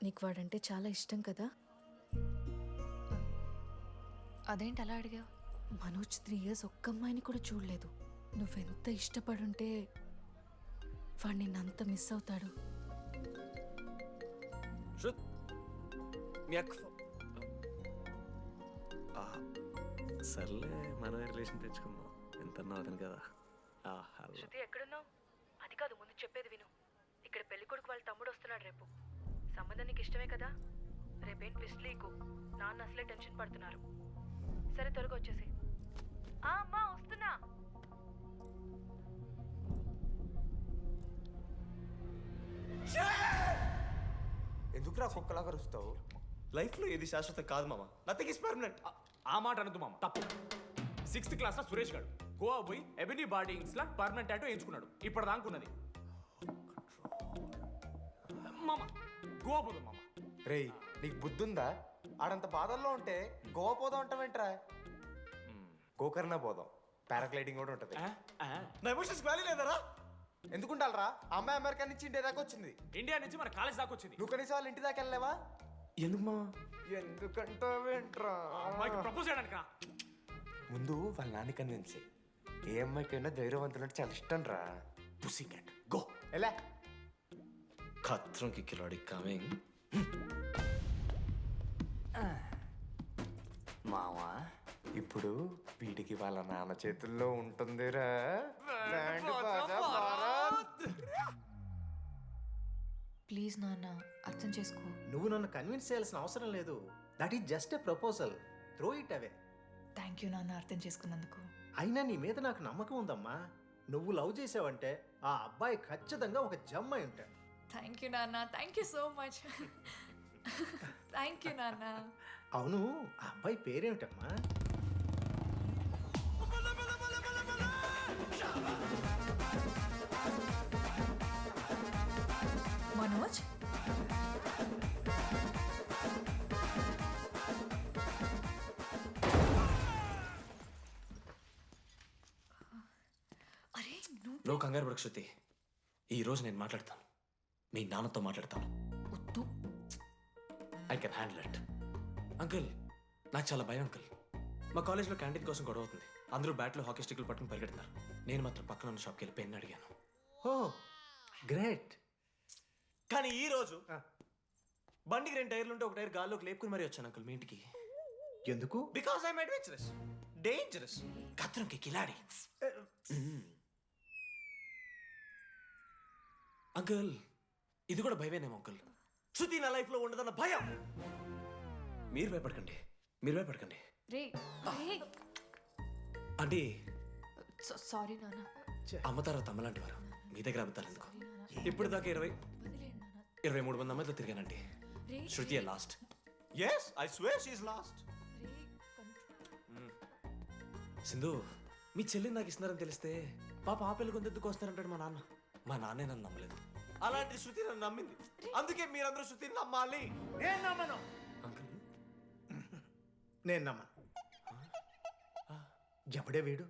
నీకు వాడంటే చాలా ఇష్టం కదా? అదేంటి అలా అడిగావు? మనోజ్ 3 years ఒక్క అమ్మాయిని కూడా చూడలేదు. నువ్వెంత ఇష్టపడుంటే వాడు నిన్నంత మిస్ అవుతాడు. శృత్, మీ అక్క సర్లే మన రిలేషన్ తెచ్చుకుందాం. ఎంత అతను కదా. శృతి ఎక్కడున్నావు? అది కాదు, ముందు చెప్పేది విను. ఇక్కడ పెళ్లి కొడుకు వాళ్ళ తమ్ముడు వస్తున్నాడు రేపు. సంబంధం నీకు ఇష్టమే కదా? రేపేం ట్విస్ట్ లీకు. నాన్న అసలే టెన్షన్ పడుతున్నారు. సరే త్వరగా వచ్చేసి. అమ్మా వస్తున్నా. ఎందుకురా కుక్కలాగా రుస్తావు? లైఫ్లో ఏది శాశ్వతం కాదు మామ. Nothing is permanent. ఆ మాట అనదు మామ, తప్పు. 6th క్లాస్లో సురేష్ గారు గోవా పోయి ఎబినీ బార్డింగ్స్ లా పర్మనెంట్ టాటూ ఎంచుకున్నాడు. ఇప్పుడు దానుకున్నది మామ. గోవా పోదాం మామ. రేయ్, నీకు బుద్ధుందా? ఆడంత బాధల్లో ఉంటే గోవా పోదాం అంటావేంట్రా? గోకర్ణ పోదాం, పారాగ్లైడింగ్ కూడా ఉంటది. నా ఎమోషన్స్ వాల్యూ లేదరా? ఎందుకుంటారా? అమ్మాయి అమెరికా నుంచి ఇండియా దాకా వచ్చింది. ఇండియా నుంచి మన కాలేజ్ దాకా వచ్చింది. నువ్వు కనీసం వాళ్ళ ఇంటి దాకా వెళ్ళలేవా? ఎందుకు మామ? ఎందుకంటావేంట్రా? అమ్మాయికి ప్రపోజ్ చేయడానికి రా. ముందు వాళ్ళ నాన్న కన్విన్స్ చేయి. ఏ అమ్మాయికైనా ధైర్యవంతులు అంటే చాలా ఇష్టం రా. పుసి క్యాట్ గో. ఎలా? ఖత్రం కి కిలాడి కమింగ్. మావా, ఇప్పుడు వీడికి వాళ్ళ నాన్న చేతుల్లో ఉంటుందిరా. Band Baaja Bharat. ప్లీజ్ నాన్న, అర్థం చేసుకో. నువ్వు నన్ను కన్విన్స్ చేయాల్సిన అవసరం లేదు. That is just a proposal. Throw it away. Thank you నాన్న, అర్థం చేసుకున్నందుకు. అయినా నీ మీద నాకు నమ్మకం ఉందమ్మా. నువ్వు లవ్ చేసావంటే ఆ అబ్బాయి ఖచ్చితంగా ఒక జమ్మాయి ఉంటాడు. థ్యాంక్ యూ నాన్న, thank you so much. Thank you నాన్న. అవును, ఆ అబ్బాయి పేరేమిటమ్మా? మనోజ్. అరే నువ్వు కంగారు పడకు శృతి. ఈ రోజు నేను మాట్లాడతాను. మీ నాన్నతో మాట్లాడతాను. వద్దు. I can handle it. Uncle, నాకు చాలా భయం అంకుల్. మా కాలేజ్లో క్యాంటీన్ కోసం గొడవ అవుతుంది. అందరూ బ్యాట్లో హాకీ స్టిక్లు పట్టుకుని పరిగెడుతున్నారు. నేను మాత్రం పక్కన ఉన్న షాప్కి వెళ్ళి పెన్ అడిగాను. ఓ గ్రేట్. కానీ ఈ రోజు బండికి 2 టైర్లు ఉంటే ఒక టైర్ గాల్లోకి లేపుకుని మరీ వచ్చాను అంకుల్ మీ ఇంటికి. ఎందుకు? బికాస్ ఐఎమ్ అడ్వెంచరస్, డేంజరస్, కత్రంకి కిలాడి. అంకుల్, ఇది కూడా భయమేనేమో అంకుల్. శృతి నా లైఫ్ లో ఉండదన్న భయం. మీరు భయపడకండి, మీరు భయపడకండి. రే రే. అంటే సారీ నాన్న. అమ్మ తర్వాత అమ్మలాంటి వారు. మీ దగ్గర అబద్ధాలు ఎందుకు? ఇప్పుడు దాకా 23 మంది అమ్మాయితో తిరిగానండి. Shruti lost. Yes, I swear she is lost. Sindhu, మీ చెల్లిని నాకు ఇస్తున్నారని తెలిస్తే పాప ఆ పెళ్లి కొంతెత్తుకు వస్తారంటాడు మా నాన్న. మా నాన్నే నన్ను నమ్మలేదు. అలాంటి శృతి నన్ను నమ్మింది. అందుకే మీరందరూ శృతిని నమ్మాలి. నేను నమ్మను. అంకుల్, నేను నమ్మను. ఎవడే వీడు?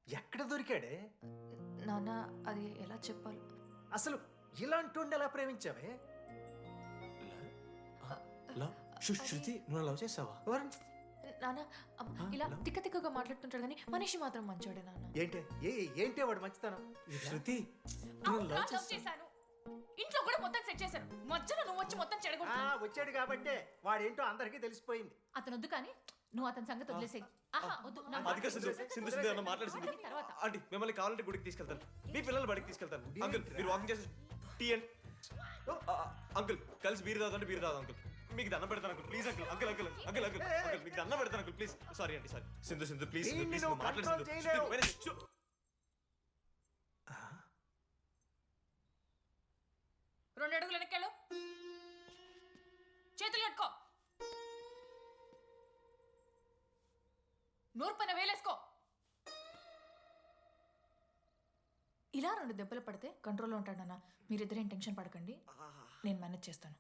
ఎక్కడ దొరికాడే? నాన్న, అది ఎలా చెప్పాలి? అసలు ఇలాంటి ఎలా ప్రేమించావే? శృతి, నువ్వు లవ్ చేసావా? నాన్న, ఇలా తిక్క తిక్కగా మాట్లాడుతుంటాడు కానీ మనిషి మాత్రం మంచోడే నాన్న. ఏంటి వాడు మంచితనం? శృతి, లవ్ చేశాను. ఇంట్లో కూడా మొత్తం సెట్ చేశాను. మధ్యలో నువ్వు వచ్చి మొత్తం చెడగొట్టు. వచ్చాడు కాబట్టే వాడేంటో అందరికీ తెలిసిపోయింది. అతను వద్దు కానీ నువ్వు అతని సంగతి వదిలేసేయి. వద్దు. అదిగా సింధు, సింధు సింధు అన్న మాట్లాడుతుంది. ఆంటీ, మిమ్మల్ని కావాలంటే గుడికి తీసుకెళ్తాను. మీ పిల్లలు బడికి తీసుకెళ్తాను. అంకుల్, మీరు వాకింగ్ చేసి టీ అండ్ అంకుల్ కలిసి బీర్ తాగుతుంటే బీర్ తాగు అంకుల్. మీకు దండం పెడతాను uncle, please uncle. Uncle uncle uncle uncle uncle మీకు దండం పెడతాను అంకుల్, ప్లీజ్. సారీ అండి, sorry. Sindhu Sindhu please, please మాట్లాడు. 2 అడుగులు వెనక్కెళ్ళు. చేతులు కట్టుకో. నోరు పైన వేలేసుకో. ఇలా 2 దెబ్బలు పడితే కంట్రోల్లో ఉంటాడన్నా. మీరిద్దరేం టెన్షన్ పడకండి, నేను మేనేజ్ చేస్తాను.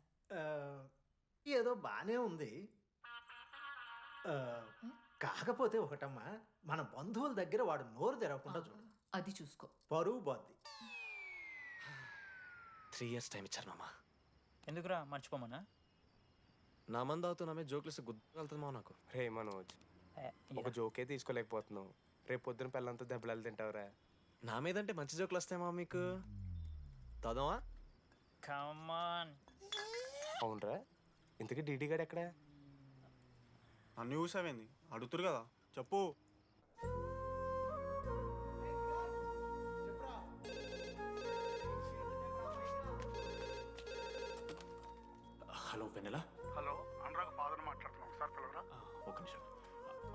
ఏదో బానే ఉంది. కాకపోతే ఒకటమ్మా, మన బంధువుల దగ్గర వాడు నోరు తెరవకుండా చూడు. అది చూసుకో. పరువు బాద్ది. 3 years టైం ఇచ్చారు మామ. ఎందుకురా మర్చిపోమనా? నా మంది అవుతూ నా మీద జోకులు గుర్తుకెళ్తుంది మా నాకు. రే మనోజ్, ఒక జోకే తీసుకోలేకపోతున్నావు. రేపు పొద్దున పిల్లలతో దెబ్బలు తింటావురా. నా మీద అంటే మంచి జోకులు వస్తాయమా మీకు? తదమా? కమాన్. అవునరా, ఇంతకీ డీడీ గాడు ఎక్కడా? అన్ని చూసావేంది? అడుగుతురు కదా, చెప్పు. హలో వెన్నెల. హలో, అనురాగ్ ఫాదర్ మాట్లాడుతున్నాం, ఒకసారి పిలవరా? ఒక నిమిషం.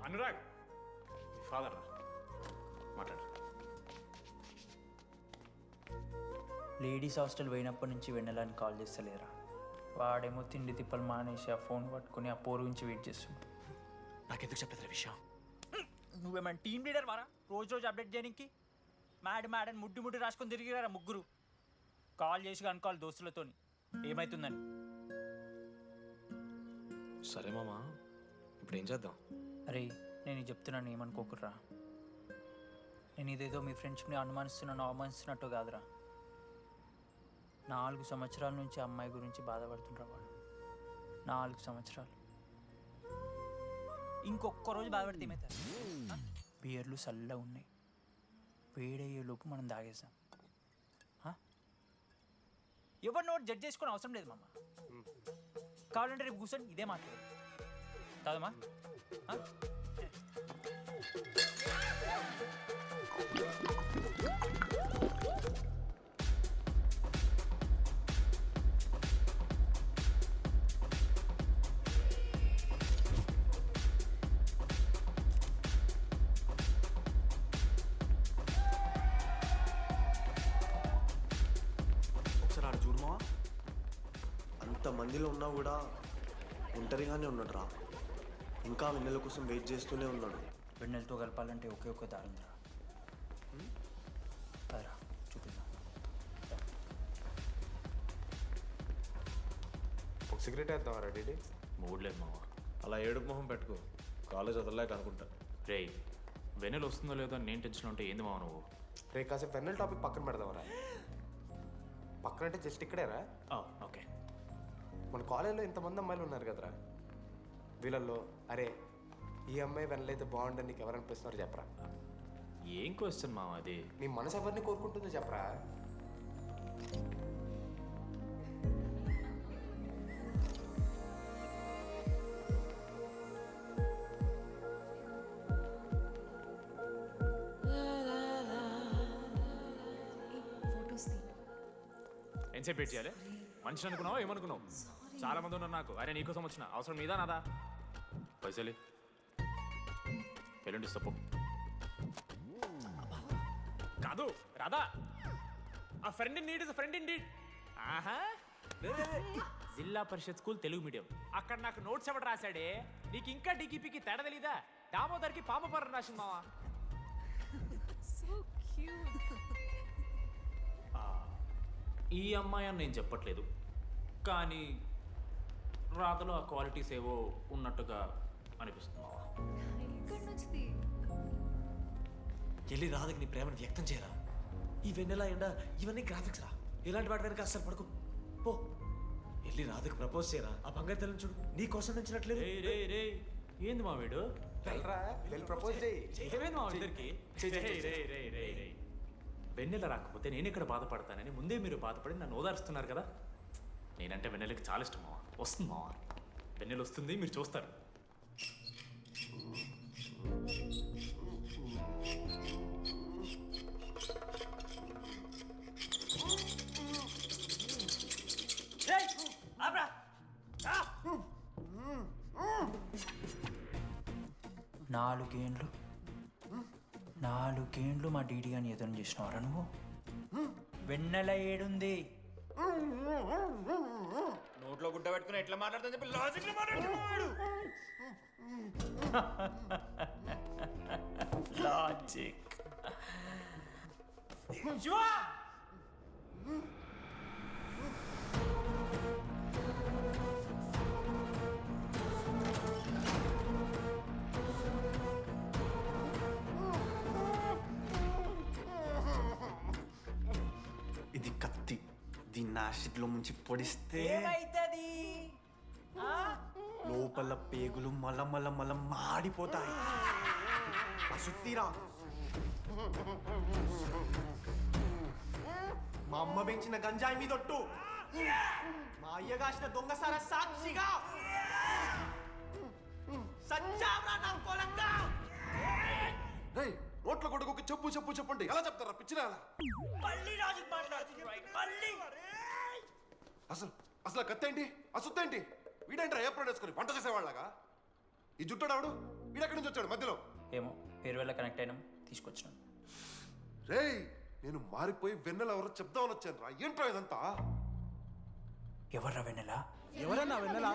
అనురాగ్ మీ ఫాదర్ రా, మాట్లాడు. లేడీస్ హాస్టల్ పోయినప్పటి నుంచి వెన్నెలని కాల్ చేస్తలేరా. వాడేమో తిండి తిప్పలు మానేసి ఆ ఫోన్ పట్టుకుని ఆ పోరు గురించి వెయిట్ చేస్తుండు. నాకెందుకు చెప్పలేదు విషయం? నువ్వేమైనా టీమ్ లీడర్ వారా రోజు రోజు అప్డేట్ చేయడానికి? మ్యాడ్ ముడ్డి రాసుకొని తిరిగిరారా ముగ్గురు. కాల్ చేసి అనుకోవాలి దోస్తులతోని ఏమవుతుందని. సరే మామా, ఇప్పుడు ఏం చేద్దాం? అరే నేను ఇది చెప్తున్నాను, ఏమనుకోకుర్రా. నేను ఇదేదో మీ ఫ్రెండ్షిప్ని అనుమానిస్తున్నాను, అవమానిస్తున్నట్టు కాదురా. 4 సంవత్సరాల నుంచి అమ్మాయి గురించి బాధపడుతుండ్రా వాడు. 4 సంవత్సరాలు. ఇంకొక్క రోజు బాధపడితే ఏమవుతారు? బియర్లు చల్లగా ఉన్నాయి, వేడయ్యే లోపు మనం తాగేసాం. ఎవరు నోట్ జడ్జ్ చేసుకుని అవసరం లేదు మామ. కావాలంటే రేపు కూర్చొని ఇదే మాట్లాడు కాదమ్మా. ఒకసారి ఆడ చూడమా. అంతమందిలో ఉన్నా కూడా ఒంటరిగానే ఉన్నాడు రా. ఇంకా వెన్నెల కోసం వెయిట్ చేస్తూనే ఉన్నాడు. వెన్నెలతో కలపాలంటే ఒకే ఒక దారుందిరా. పదరా చూపిద్దాం. ఒక సిగరెట్ వేద్దాం రా డీడీ. మూడ్ లేదు మావా. అలా ఏడుపు మొహం పెట్టుకో, కాలేజ్ వదలలేక అనుకుంటా. రే వెన్నెల వస్తుందో లేదో అని నేను టెన్షన్ ఉంటే ఏంది మావ నువ్వు? రే కాసేపు వెన్నెల టాపిక్ పక్కన పెడదాంరా. పక్కన అంటే జస్ట్ ఇక్కడేరా. ఓకే. మన కాలేజీలో ఇంతమంది అమ్మాయిలు ఉన్నారు కదరా, వీళ్ళల్లో అరే ఈ అమ్మాయి వెనలైతే బాగుండని నీకు ఎవరు అనిపిస్తున్నారు చెప్పరా? ఏం క్వశ్చన్ మావ అది? నీ మనసు ఎవరిని కోరుకుంటుందో చెప్పరా? ఎంతసేపు వెయిట్ చేయాలి? మనిషిని అనుకున్నావా ఏమనుకున్నావు? చాలా మంది ఉన్నారు నాకు. అరే నీకోసం వచ్చిన అవసరం మీదా నాదా? పైసలే ఎల్లుండి తప్పు కాదు రాదా. ఆ friend in need is friend in need. ఆహా, జిల్లా పరిషత్ స్కూల్ తెలుగు మీడియం. అక్కడ నాకు నోట్స్ ఎవడు రాశాడే? నీకు ఇంకా డీకీపీకి తేడా తెలీదా? దామోదర్కి పామపర్రం రాసింది మావా. ఈ అమ్మాయి అని నేను చెప్పట్లేదు, కానీ రాతలో ఆ క్వాలిటీస్ ఏవో ఉన్నట్టుగా అనిపిస్తుంది మావా. వెళ్ళి రాధకి నీ ప్రేమను వ్యక్తం చేయరా. ఈ వెన్నెల ఎండ ఇవన్నీ గ్రాఫిక్స్ రా. ఇలాంటి వాటి వెనక అస్సలు పడుకో. పో వెళ్ళి రాధకి ప్రపోజ్ చేయరా. ఆ బంగారు తెల్లని చూడు నీ కోసం నచ్చినట్లేదు. రే ఏంది మా వీడు? వెళ్ళరా, వెళ్ళి ప్రపోజ్ చేయి. ఏమైంది మా ఇద్దరికి? వెన్నెల రాకపోతే నేను ఇక్కడ బాధపడతానని ముందే మీరు బాధపడి నన్ను ఓదారుస్తున్నారు కదా. నేనంటే వెన్నెలకి చాలా ఇష్టం మావా. వస్తుంది మావా, వెన్నెల వస్తుంది, మీరు చూస్తారు. నాలుగేండ్లు మా డీడీ అని ఎదురు చేసినవారా నువ్వు? వెన్నెల ఏడుంది? నోట్లో గుడ్డ పెట్టుకుని ఎట్లా మాట్లాడుతుంది చెప్పి లాజిక్ లో మాట్లాడుతున్నాడు. లాజిక్. ఇది కత్తి, దీన్ని చిన్న యాసిడ్లో ముంచి పొడిస్తే ఏమైతుంది లోపల పేగులు మల మల మల మాడిపోతాయి. సుత్తిరా మా అమ్మ పెంచిన గంజాయి మీదొట్టు, మా అయ్య కాసిన దొంగసార సాక్షిగా సచ్చావ్రా నా కొలంగా. నోట్ల కొడుకు చెప్పు చెప్పు చెప్పండి ఎలా చెప్తారా పిచ్చినా అసలు అసలు కత్తేంటి అసుత్తేంటి వీడేంట్రా ఏప్రిల్ వేసుకొని పంట చేసేవాళ్ళగా ఈ జుట్టాడు వీడెక్కడి నుంచి వచ్చాడు మధ్యలో ఏమో పేరు వల్ల కనెక్ట్ అయినాం తీసుకొచ్చినాం. రేయ్ నేను మారిపోయి వెన్నెల ఎవరో చెప్దామని వచ్చాను రా ఏంట్రా ఇదంతా ఎవర్రా వెన్నెలా? ఎవరన్నా వెన్నెలా?